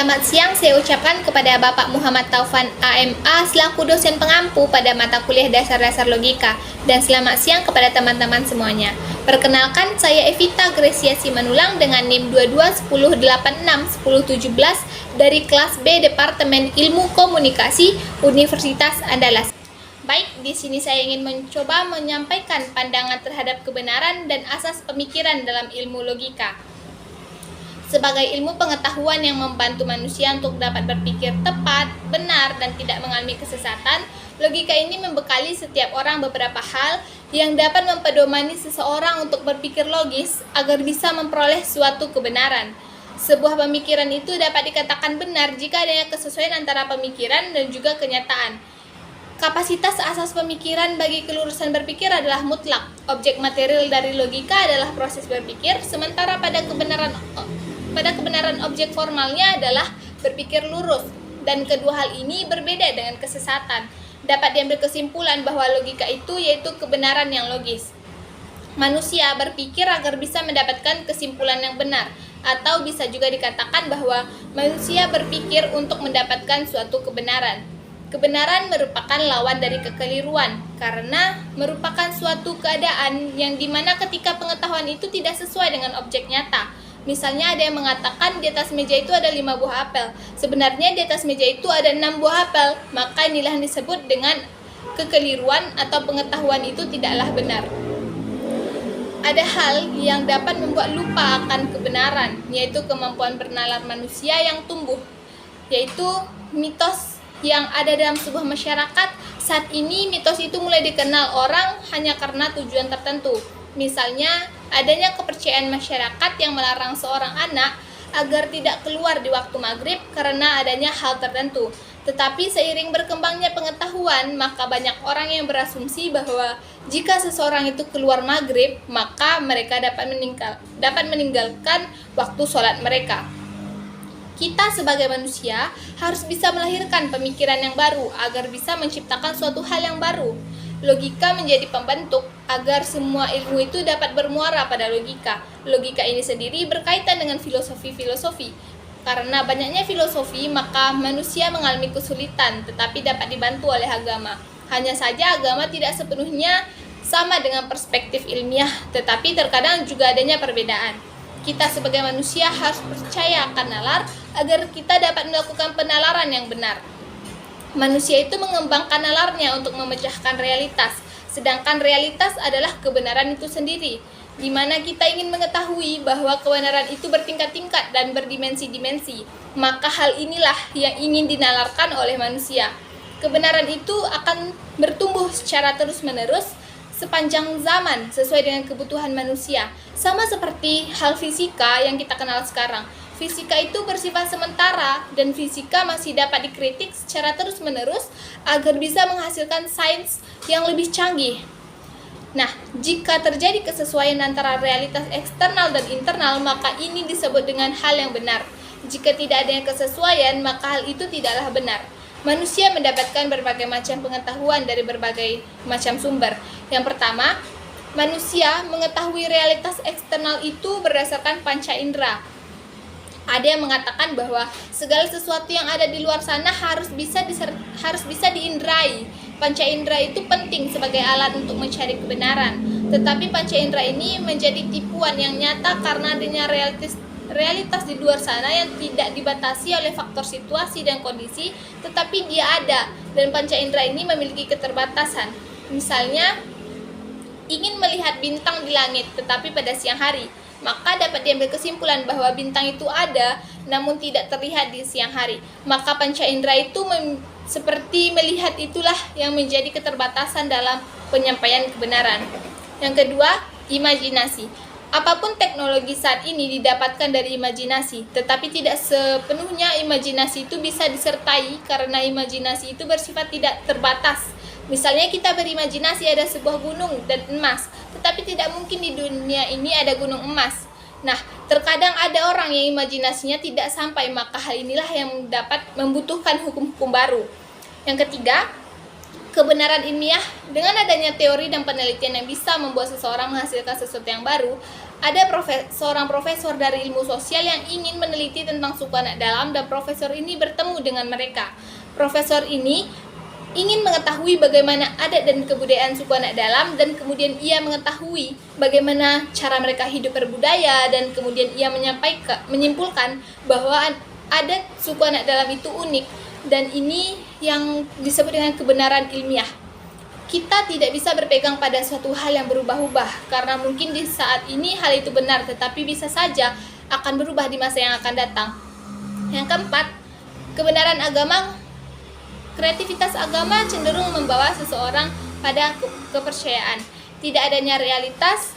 Selamat siang saya ucapkan kepada Bapak Muhammad Taufan AMA selaku dosen pengampu pada mata kuliah dasar-dasar logika, dan selamat siang kepada teman-teman semuanya. Perkenalkan, saya Evita Grecia Simanulang dengan NIM 2210861017 dari kelas B Departemen Ilmu Komunikasi Universitas Andalas. Baik, di sini saya ingin mencoba menyampaikan pandangan terhadap kebenaran dan asas pemikiran dalam ilmu logika. Sebagai ilmu pengetahuan yang membantu manusia untuk dapat berpikir tepat, benar, dan tidak mengalami kesesatan, logika ini membekali setiap orang beberapa hal yang dapat mempedomani seseorang untuk berpikir logis agar bisa memperoleh suatu kebenaran. Sebuah pemikiran itu dapat dikatakan benar jika adanya kesesuaian antara pemikiran dan juga kenyataan. Kapasitas asas pemikiran bagi kelurusan berpikir adalah mutlak. Objek material dari logika adalah proses berpikir, sementara pada kebenaran objek formalnya adalah berpikir lurus, dan kedua hal ini berbeda dengan kesesatan. Dapat diambil kesimpulan bahwa logika itu yaitu kebenaran yang logis. Manusia berpikir agar bisa mendapatkan kesimpulan yang benar, atau bisa juga dikatakan bahwa manusia berpikir untuk mendapatkan suatu kebenaran. Kebenaran merupakan lawan dari kekeliruan, karena merupakan suatu keadaan yang dimana ketika pengetahuan itu tidak sesuai dengan objek nyata. Misalnya ada yang mengatakan di atas meja itu ada 5 buah apel. Sebenarnya di atas meja itu ada 6 buah apel. Maka inilah yang disebut dengan kekeliruan atau pengetahuan itu tidaklah benar. Ada hal yang dapat membuat lupa akan kebenaran, yaitu kemampuan bernalar manusia yang tumbuh, yaitu mitos yang ada dalam sebuah masyarakat. Saat ini mitos itu mulai dikenal orang hanya karena tujuan tertentu. Misalnya, adanya kepercayaan masyarakat yang melarang seorang anak agar tidak keluar di waktu maghrib karena adanya hal tertentu. Tetapi seiring berkembangnya pengetahuan, maka banyak orang yang berasumsi bahwa jika seseorang itu keluar maghrib, maka mereka dapat meninggalkan waktu sholat mereka. Kita sebagai manusia harus bisa melahirkan pemikiran yang baru agar bisa menciptakan suatu hal yang baru. Logika menjadi pembentuk agar semua ilmu itu dapat bermuara pada logika. Logika ini sendiri berkaitan dengan filosofi. Karena banyaknya filosofi, maka manusia mengalami kesulitan, tetapi dapat dibantu oleh agama. Hanya saja agama tidak sepenuhnya sama dengan perspektif ilmiah, tetapi terkadang juga adanya perbedaan. Kita sebagai manusia harus percaya akan nalar agar kita dapat melakukan penalaran yang benar. Manusia itu mengembangkan nalarnya untuk memecahkan realitas, sedangkan realitas adalah kebenaran itu sendiri, di mana kita ingin mengetahui bahwa kebenaran itu bertingkat-tingkat dan berdimensi-dimensi, maka hal inilah yang ingin dinalarkan oleh manusia. Kebenaran itu akan bertumbuh secara terus-menerus sepanjang zaman sesuai dengan kebutuhan manusia, sama seperti hal fisika yang kita kenal sekarang. Fisika itu bersifat sementara dan fisika masih dapat dikritik secara terus-menerus agar bisa menghasilkan sains yang lebih canggih. Nah, jika terjadi kesesuaian antara realitas eksternal dan internal, maka ini disebut dengan hal yang benar. Jika tidak adanya kesesuaian, maka hal itu tidaklah benar. Manusia mendapatkan berbagai macam pengetahuan dari berbagai macam sumber. Yang pertama, manusia mengetahui realitas eksternal itu berdasarkan panca indera. Ada yang mengatakan bahwa segala sesuatu yang ada di luar sana harus bisa diindrai. Panca indera itu penting sebagai alat untuk mencari kebenaran. Tetapi panca indera ini menjadi tipuan yang nyata karena adanya realitas di luar sana yang tidak dibatasi oleh faktor situasi dan kondisi, tetapi dia ada, dan panca indera ini memiliki keterbatasan. Misalnya, ingin melihat bintang di langit tetapi pada siang hari, maka dapat diambil kesimpulan bahwa bintang itu ada namun tidak terlihat di siang hari. Maka panca indera itu seperti melihat, itulah yang menjadi keterbatasan dalam penyampaian kebenaran. Yang kedua, imajinasi. Apapun teknologi saat ini didapatkan dari imajinasi, tetapi tidak sepenuhnya imajinasi itu bisa disertai karena imajinasi itu bersifat tidak terbatas. Misalnya kita berimajinasi ada sebuah gunung dan emas, tetapi tidak mungkin di dunia ini ada gunung emas. Nah, terkadang ada orang yang imajinasinya tidak sampai, maka hal inilah yang dapat membutuhkan hukum-hukum baru. Yang ketiga, kebenaran ilmiah. Dengan adanya teori dan penelitian yang bisa membuat seseorang menghasilkan sesuatu yang baru, Ada seorang profesor dari ilmu sosial yang ingin meneliti tentang suku anak dalam, dan profesor ini bertemu dengan mereka. Profesor ini ingin mengetahui bagaimana adat dan kebudayaan suku anak dalam, dan kemudian ia mengetahui bagaimana cara mereka hidup berbudaya, dan kemudian ia menyimpulkan bahwa adat suku anak dalam itu unik, dan ini yang disebut dengan kebenaran ilmiah. Kita tidak bisa berpegang pada suatu hal yang berubah-ubah, karena mungkin di saat ini hal itu benar, tetapi bisa saja akan berubah di masa yang akan datang. Yang keempat, kebenaran agama. Kreativitas agama cenderung membawa seseorang pada kepercayaan. Tidak adanya realitas,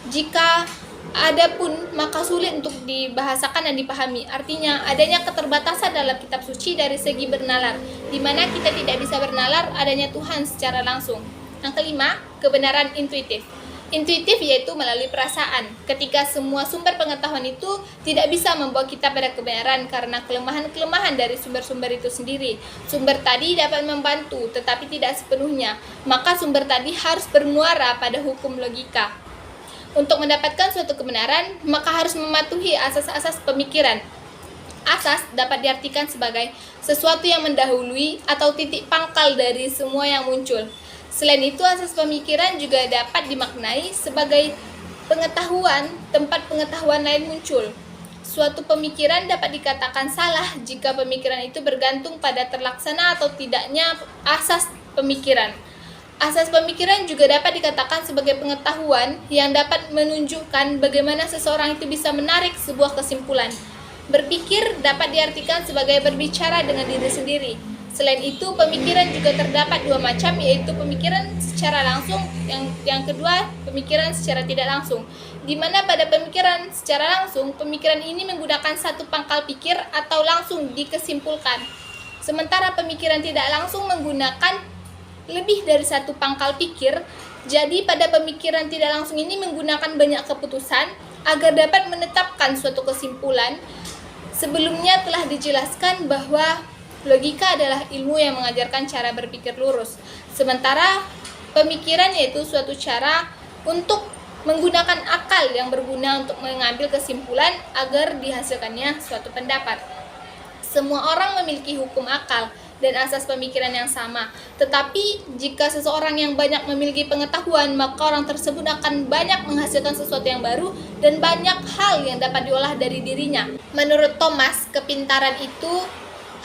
jika ada pun maka sulit untuk dibahasakan dan dipahami. Artinya adanya keterbatasan dalam kitab suci dari segi bernalar, di mana kita tidak bisa bernalar adanya Tuhan secara langsung. Yang kelima, kebenaran intuitif. Intuitif yaitu melalui perasaan. Ketika semua sumber pengetahuan itu tidak bisa membawa kita pada kebenaran karena kelemahan-kelemahan dari sumber-sumber itu sendiri. Sumber tadi dapat membantu tetapi tidak sepenuhnya. Maka sumber tadi harus bermuara pada hukum logika. Untuk mendapatkan suatu kebenaran, maka harus mematuhi asas-asas pemikiran. Asas dapat diartikan sebagai sesuatu yang mendahului atau titik pangkal dari semua yang muncul. Selain itu, asas pemikiran juga dapat dimaknai sebagai pengetahuan, tempat pengetahuan lain muncul. Suatu pemikiran dapat dikatakan salah jika pemikiran itu bergantung pada terlaksana atau tidaknya asas pemikiran. Asas pemikiran juga dapat dikatakan sebagai pengetahuan yang dapat menunjukkan bagaimana seseorang itu bisa menarik sebuah kesimpulan. Berpikir dapat diartikan sebagai berbicara dengan diri sendiri. Selain itu, pemikiran juga terdapat dua macam, yaitu pemikiran secara langsung, yang kedua pemikiran secara tidak langsung. Di mana pada pemikiran secara langsung, pemikiran ini menggunakan satu pangkal pikir atau langsung dikesimpulkan. Sementara pemikiran tidak langsung menggunakan lebih dari satu pangkal pikir. Jadi pada pemikiran tidak langsung ini menggunakan banyak keputusan agar dapat menetapkan suatu kesimpulan. Sebelumnya telah dijelaskan bahwa logika adalah ilmu yang mengajarkan cara berpikir lurus. Sementara pemikiran yaitu suatu cara untuk menggunakan akal yang berguna untuk mengambil kesimpulan agar dihasilkannya suatu pendapat. Semua orang memiliki hukum akal dan asas pemikiran yang sama. Tetapi jika seseorang yang banyak memiliki pengetahuan, maka orang tersebut akan banyak menghasilkan sesuatu yang baru dan banyak hal yang dapat diolah dari dirinya. Menurut Thomas, kepintaran itu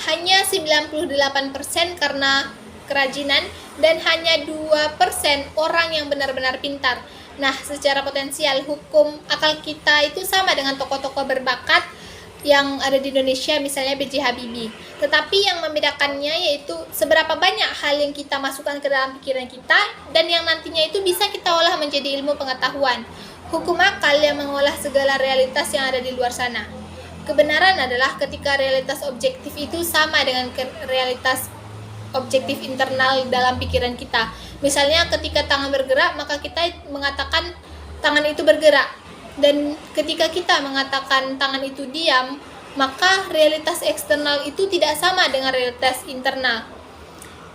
hanya 98% karena kerajinan dan hanya 2% orang yang benar-benar pintar. Nah, secara potensial hukum akal kita itu sama dengan tokoh-tokoh berbakat yang ada di Indonesia, misalnya B.J. Habibie. Tetapi yang membedakannya yaitu seberapa banyak hal yang kita masukkan ke dalam pikiran kita dan yang nantinya itu bisa kita olah menjadi ilmu pengetahuan. Hukum akal yang mengolah segala realitas yang ada di luar sana. Kebenaran adalah ketika realitas objektif itu sama dengan realitas objektif internal dalam pikiran kita. Misalnya ketika tangan bergerak, maka kita mengatakan tangan itu bergerak. Dan ketika kita mengatakan tangan itu diam, maka realitas eksternal itu tidak sama dengan realitas internal.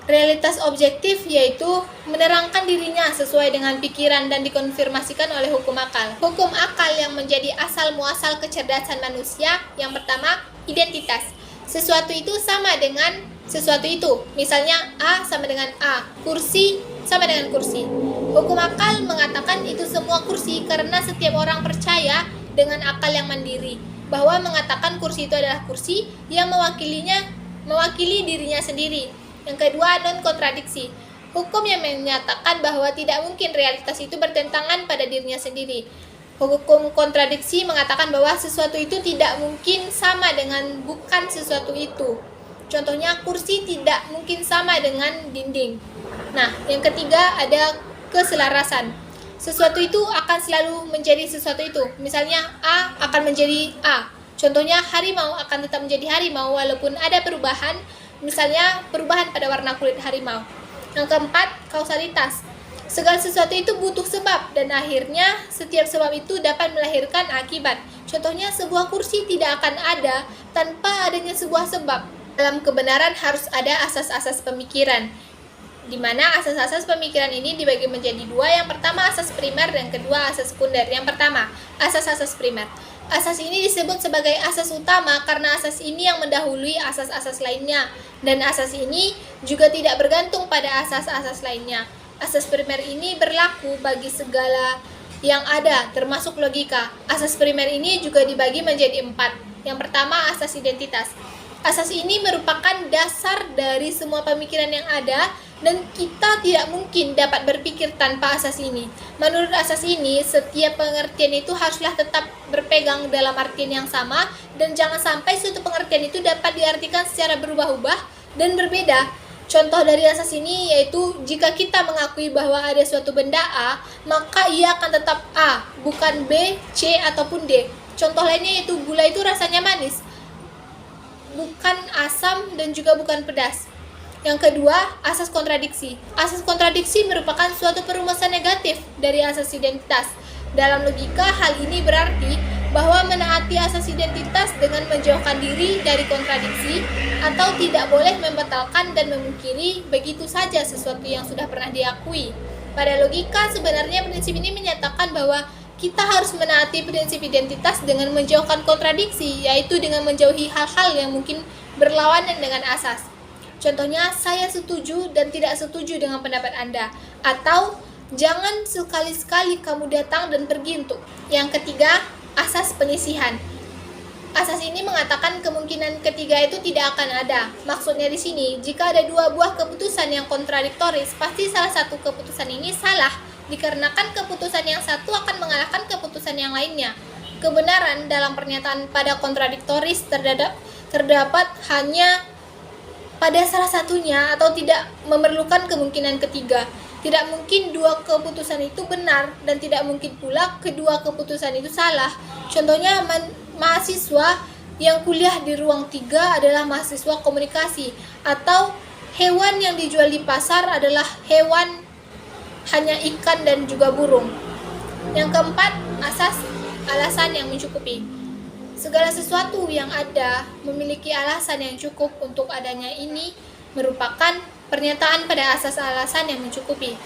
Realitas objektif yaitu menerangkan dirinya sesuai dengan pikiran dan dikonfirmasikan oleh hukum akal. Hukum akal yang menjadi asal muasal kecerdasan manusia, yang pertama, identitas. Sesuatu itu sama dengan sesuatu itu. Misalnya A sama dengan A, kursi sama dengan kursi. Hukum akal mengatakan itu semua kursi karena setiap orang percaya dengan akal yang mandiri bahwa mengatakan kursi itu adalah kursi yang mewakili dirinya sendiri. Yang kedua, non-kontradiksi. Hukum yang menyatakan bahwa tidak mungkin realitas itu bertentangan pada dirinya sendiri. Hukum kontradiksi mengatakan bahwa sesuatu itu tidak mungkin sama dengan bukan sesuatu itu. Contohnya, kursi tidak mungkin sama dengan dinding. Nah, yang ketiga ada keselarasan. Sesuatu itu akan selalu menjadi sesuatu itu. Misalnya, A akan menjadi A. Contohnya, harimau akan tetap menjadi harimau walaupun ada perubahan. Misalnya, perubahan pada warna kulit harimau. Yang keempat, kausalitas. Segala sesuatu itu butuh sebab dan akhirnya setiap sebab itu dapat melahirkan akibat. Contohnya, sebuah kursi tidak akan ada tanpa adanya sebuah sebab. Dalam kebenaran harus ada asas-asas pemikiran. di mana asas-asas pemikiran ini dibagi menjadi dua. Yang pertama asas primer dan kedua asas sekunder. Yang pertama, asas-asas primer. Asas ini disebut sebagai asas utama karena asas ini yang mendahului asas-asas lainnya, dan asas ini juga tidak bergantung pada asas-asas lainnya. Asas primer ini berlaku bagi segala yang ada, termasuk logika. Asas primer ini juga dibagi menjadi 4. Yang pertama, asas identitas. Asas ini merupakan dasar dari semua pemikiran yang ada, dan kita tidak mungkin dapat berpikir tanpa asas ini. Menurut asas ini, setiap pengertian itu haruslah tetap berpegang dalam artian yang sama, dan jangan sampai suatu pengertian itu dapat diartikan secara berubah-ubah dan berbeda. Contoh dari asas ini yaitu jika kita mengakui bahwa ada suatu benda A, maka ia akan tetap A, bukan B, C, ataupun D. Contoh lainnya yaitu gula itu rasanya manis, bukan asam, dan juga bukan pedas. Yang kedua, asas kontradiksi. Asas kontradiksi merupakan suatu perumusan negatif dari asas identitas. Dalam logika, hal ini berarti bahwa menaati asas identitas dengan menjauhkan diri dari kontradiksi, atau tidak boleh membatalkan dan memungkiri begitu saja sesuatu yang sudah pernah diakui. Pada logika, sebenarnya prinsip ini menyatakan bahwa kita harus menaati prinsip identitas dengan menjauhkan kontradiksi, yaitu dengan menjauhi hal-hal yang mungkin berlawanan dengan asas. Contohnya, saya setuju dan tidak setuju dengan pendapat Anda, atau jangan sekali-sekali kamu datang dan pergi untuk. Yang ketiga, asas penyisihan. Asas ini mengatakan kemungkinan ketiga itu tidak akan ada. Maksudnya di sini, jika ada dua buah keputusan yang kontradiktoris, pasti salah satu keputusan ini salah, dikarenakan keputusan yang satu akan mengalahkan keputusan yang lainnya. Kebenaran dalam pernyataan pada kontradiktoris terdapat hanya pada salah satunya, atau tidak memerlukan kemungkinan ketiga. Tidak mungkin dua keputusan itu benar, dan tidak mungkin pula kedua keputusan itu salah. Contohnya, mahasiswa yang kuliah di ruang 3 adalah mahasiswa komunikasi, atau hewan yang dijual di pasar adalah hewan hanya ikan dan juga burung. Yang keempat, asas alasan yang mencukupi. Segala sesuatu yang ada memiliki alasan yang cukup untuk adanya, ini merupakan pernyataan pada asas alasan yang mencukupi.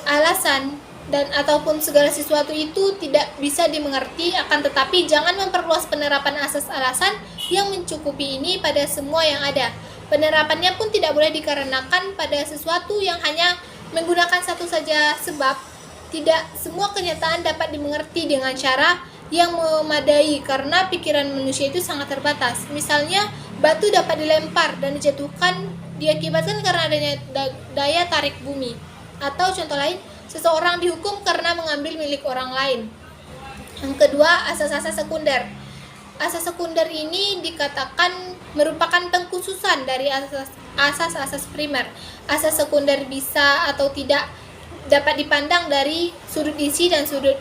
Alasan dan ataupun segala sesuatu itu tidak bisa dimengerti, akan tetapi jangan memperluas penerapan asas alasan yang mencukupi ini pada semua yang ada. Penerapannya pun tidak boleh dikarenakan pada sesuatu yang hanya menggunakan satu saja sebab. Tidak semua kenyataan dapat dimengerti dengan cara yang memadai karena pikiran manusia itu sangat terbatas. Misalnya, batu dapat dilempar dan dijatuhkan diakibatkan karena adanya daya tarik bumi. Atau contoh lain, seseorang dihukum karena mengambil milik orang lain. Yang kedua, asas-asas sekunder. Asas sekunder ini dikatakan merupakan pengkhususan dari asas-asas primer. Asas sekunder bisa atau tidak dapat dipandang dari sudut isi dan sudut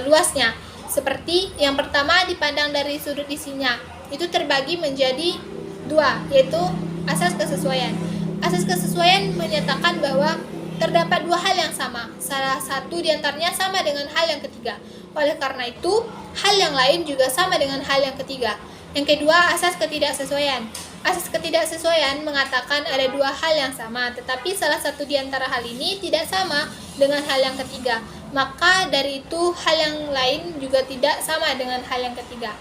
luasnya. Seperti yang pertama, dipandang dari sudut isinya, itu terbagi menjadi 2, yaitu asas kesesuaian. Asas kesesuaian menyatakan bahwa terdapat dua hal yang sama, salah satu diantaranya sama dengan hal yang ketiga. Oleh karena itu, hal yang lain juga sama dengan hal yang ketiga. Yang kedua, asas ketidaksesuaian. Asas ketidaksesuaian mengatakan ada dua hal yang sama, tetapi salah satu di antara hal ini tidak sama dengan hal yang ketiga. Maka dari itu hal yang lain juga tidak sama dengan hal yang ketiga.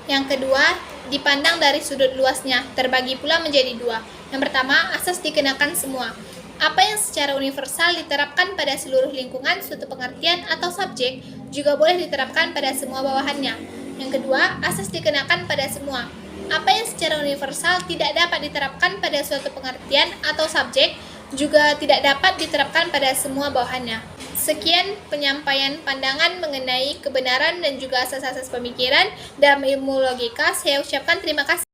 Yang kedua, dipandang dari sudut luasnya, terbagi pula menjadi 2. Yang pertama, asas dikenakan semua. Apa yang secara universal diterapkan pada seluruh lingkungan suatu pengertian atau subjek juga boleh diterapkan pada semua bawahannya. Yang kedua, asas dikenakan pada semua. Apa yang secara universal tidak dapat diterapkan pada suatu pengertian atau subjek juga tidak dapat diterapkan pada semua bawahannya. Sekian penyampaian pandangan mengenai kebenaran dan juga asas-asas pemikiran dalam ilmu logika. Saya ucapkan terima kasih.